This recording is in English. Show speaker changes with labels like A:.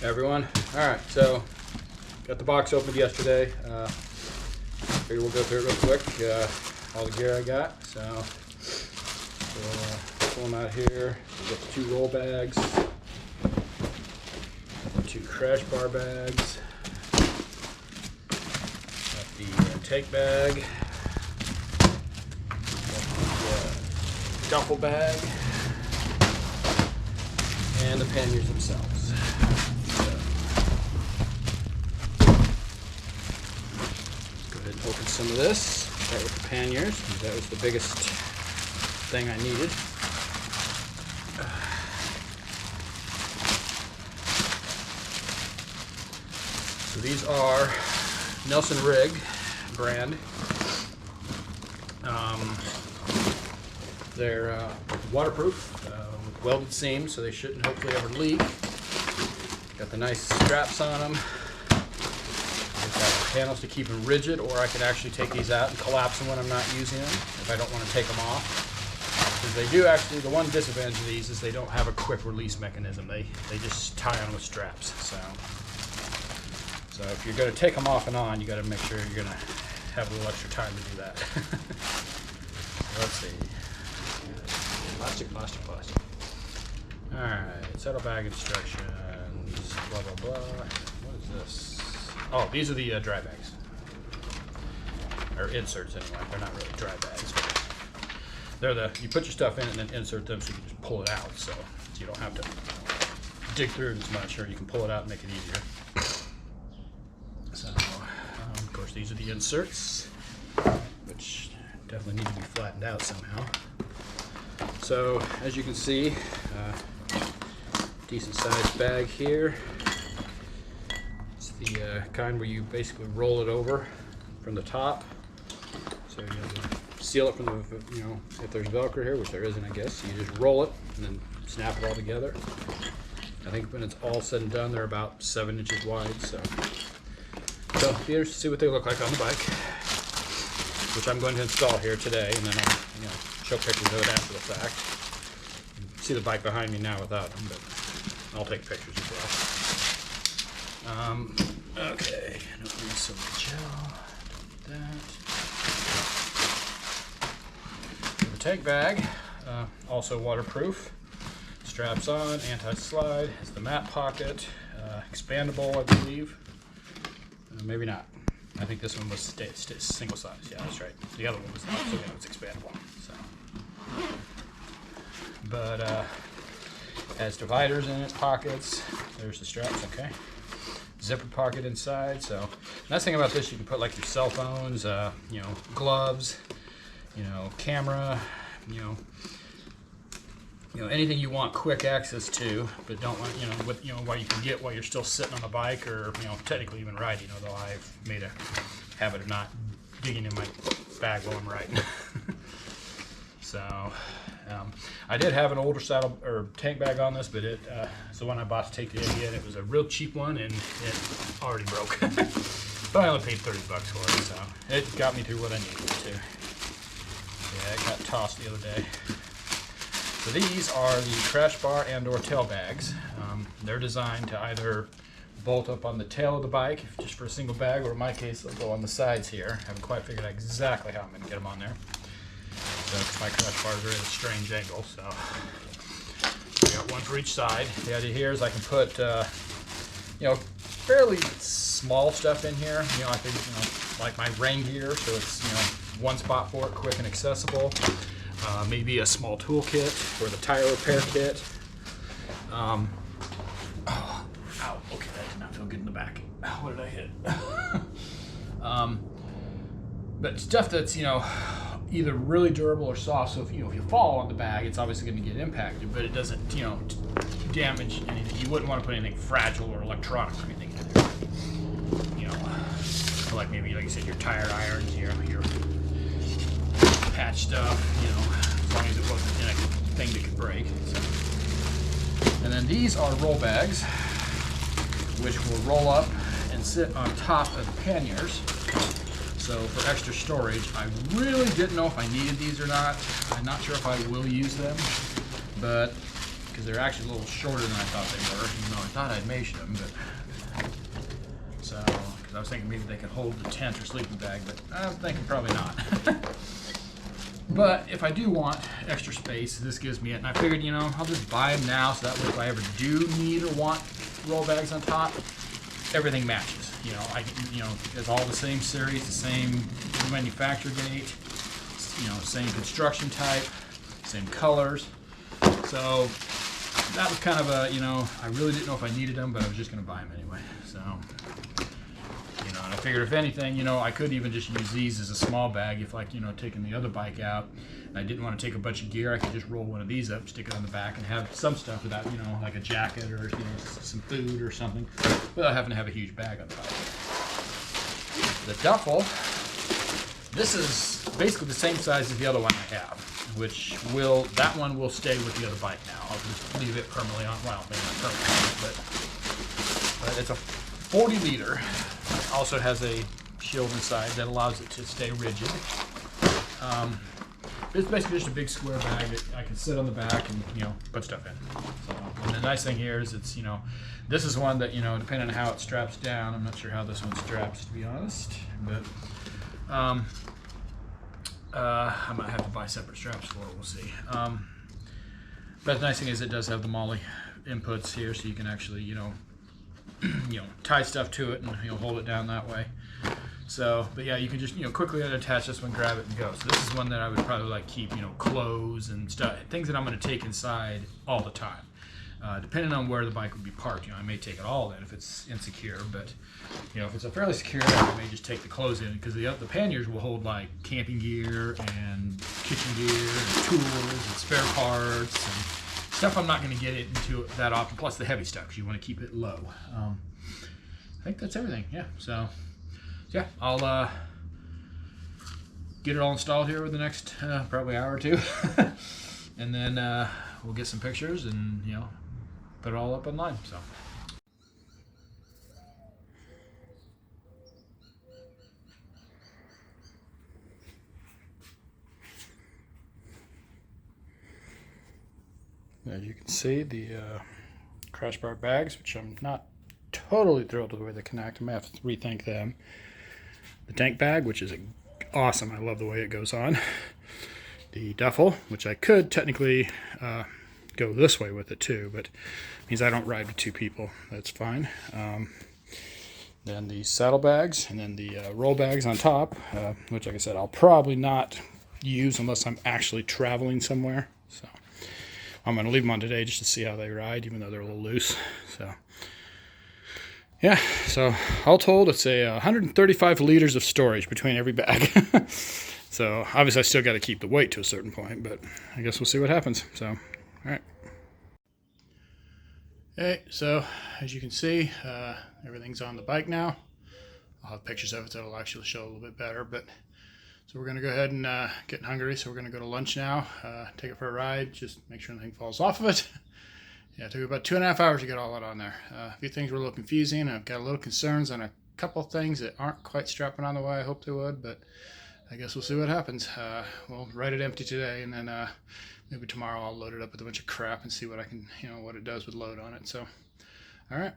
A: Everyone. Alright, so got the box opened yesterday. Figure we'll go through it real quick. All the gear I got. So we'll pull them out here. We'll get the 2 roll bags, 2 crash bar bags, got the take bag, got the duffel bag, and the panniers themselves. Open some of this. Start with the panniers. That was the biggest thing I needed. So these are Nelson Rig brand. They're waterproof with welded seams, so they shouldn't hopefully ever leak. Got the nice straps on them. Panels to keep them rigid, or I can actually take these out and collapse them when I'm not using them if I don't want to take them off. Because they do actually, the one disadvantage of these is they don't have a quick release mechanism. They just tie on with straps. So if you're going to take them off and on, you got to make sure you're going to have a little extra time to do that. Let's see. Plastic. All right, saddlebag instructions. Blah blah blah. What is this? Oh, these are the dry bags, or inserts anyway. They're not really dry bags, but they're you put your stuff in and then insert them so you can just pull it out, so you don't have to dig through it as much, or you can pull it out and make it easier. So, of course, these are the inserts, which definitely need to be flattened out somehow. So, as you can see, decent sized bag here. The kind where you basically roll it over from the top, so you seal it from the, if there's Velcro here, which there isn't, I guess, you just roll it and then snap it all together. I think when it's all said and done, they're about 7 inches wide, so be interested to see what they look like on the bike, which I'm going to install here today, and then I'll show pictures of it after the fact. You can see the bike behind me now without them, but I'll take pictures as well. Okay, I don't need some gel. That. The tank bag, also waterproof. Straps on, anti-slide. Has the mat pocket, expandable, I believe. Maybe not. I think this one was single size. Yeah, that's right. The other one was not, so yeah, it's expandable. So, but has dividers in it, pockets. There's the straps. Okay. Zipper pocket inside. So nice thing about this, you can put like your cell phones, gloves, camera, anything you want quick access to, but don't want, while you can get while you're still sitting on the bike, or technically even riding. Although I've made a habit of not digging in my bag while I'm riding. So I did have an older saddle or tank bag on this, but it's the one I bought to take the Indian. It was a real cheap one, and it already broke. But I only paid $30 for it, so it got me through what I needed to. Yeah, it got tossed the other day. So these are the crash bar and/or tail bags. They're designed to either bolt up on the tail of the bike, just for a single bag, or in my case, they'll go on the sides here. I haven't quite figured out exactly how I'm going to get them on there. So my crash bars are at a strange angle, so I got one for each side. The idea here is I can put, fairly small stuff in here. I think, like my rain gear, so it's, one spot for it, quick and accessible. Maybe a small tool kit or the tire repair kit. Ow, okay, that did not feel good in the back. What did I hit? But stuff that's, either really durable or soft, so if you fall on the bag, it's obviously going to get impacted, but it doesn't damage anything. You wouldn't want to put anything fragile or electronic or anything in there. Like maybe, like you said, your tire irons, your patch stuff, as long as it wasn't anything that could break. So. And then these are roll bags, which will roll up and sit on top of the panniers. So for extra storage, I really didn't know if I needed these or not. I'm not sure if I will use them, but because they're actually a little shorter than I thought they were, even though thought I'd measured them, but so because I was thinking maybe they could hold the tent or sleeping bag, but I'm thinking probably not. But if I do want extra space, this gives me it, and I figured, you know, I'll just buy them now, so that way if I ever do need or want roll bags on top, everything matches. You know, it's all the same series, the same manufacture date, you know, same construction type, same colors. So that was kind of a, you know, I really didn't know if I needed them, but I was just going to buy them anyway. So, you know, and I figured if anything, you know, I could even just use these as a small bag if, like, you know, taking the other bike out and I didn't want to take a bunch of gear, I could just roll one of these up, stick it on the back, and have some stuff without, you know, like a jacket or, you know, some food or something, without having to have a huge bag on the bike. The duffel, this is basically the same size as the other one I have, which that one will stay with the other bike now. I'll just leave it permanently on, well, maybe not permanently, but it's a 40 liter. It also has a shield inside that allows it to stay rigid. It's basically just a big square bag that I can sit on the back and, you know, put stuff in. So, and the nice thing here is it's, you know, this is one that, you know, depending on how it straps down, I'm not sure how this one straps, to be honest, but I might have to buy separate straps for it, we'll see. But the nice thing is it does have the MOLLE inputs here, so you can actually, you know, tie stuff to it and you'll hold it down that way. So, but yeah, you can just, you know, quickly attach this one, grab it, and go. So this is one that I would probably like keep, you know, clothes and stuff, things that I'm going to take inside all the time. Depending on where the bike would be parked, you know, I may take it all in if it's insecure, but, you know, if it's a fairly secure area, I may just take the clothes in, because the panniers will hold like camping gear and kitchen gear and tools and spare parts and stuff I'm not going to get into that often, plus the heavy stuff, because you want to keep it low. I think that's everything, yeah. So, yeah, I'll get it all installed here over the next probably hour or two, and then we'll get some pictures and, you know, put it all up online. So. As you can see, the crash bar bags, which I'm not totally thrilled with the way they connect. I may have to rethink them. The tank bag, which is awesome. I love the way it goes on. The duffel, which I could technically go this way with it too, but it means I don't ride with two people. That's fine. Then the saddle bags, and then the roll bags on top, which, like I said, I'll probably not use unless I'm actually traveling somewhere. So I'm going to leave them on today just to see how they ride, even though they're a little loose. So yeah, so all told, it's a 135 liters of storage between every bag. So obviously I still got to keep the weight to a certain point, but I guess we'll see what happens. So, all right. Okay, so as you can see, everything's on the bike now. I'll have pictures of it that'll actually show a little bit better, but so we're going to go ahead and getting hungry, so we're going to go to lunch now, take it for a ride, just make sure nothing falls off of it. Yeah, it took about 2.5 hours to get all that on there. A few things were a little confusing. I've got a little concerns on a couple things that aren't quite strapping on the way I hoped they would, but I guess we'll see what happens. We'll ride it empty today, and then maybe tomorrow I'll load it up with a bunch of crap and see what I can, you know, what it does with load on it. So, all right.